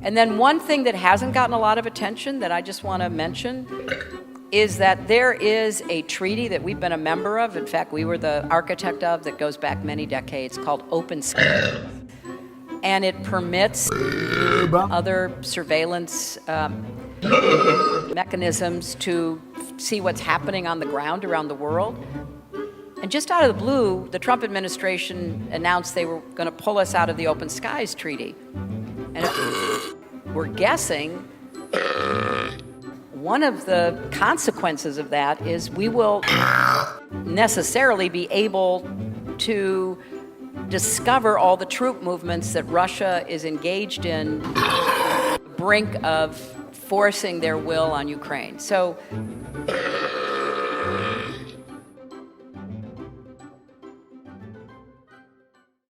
And then one thing that hasn't gotten a lot of attention that I just want to mention is that there is a treaty that we've been a member of. In fact, we were the architect of, that goes back many decades, called Open Skies. And it permits other surveillance mechanisms to see what's happening on the ground around the world. And just out of the blue, the Trump administration announced they were going to pull us out of the Open Skies Treaty. And we're guessing one of the consequences of that is we will necessarily be able to discover all the troop movements that Russia is engaged in, brink of forcing their will on Ukraine. So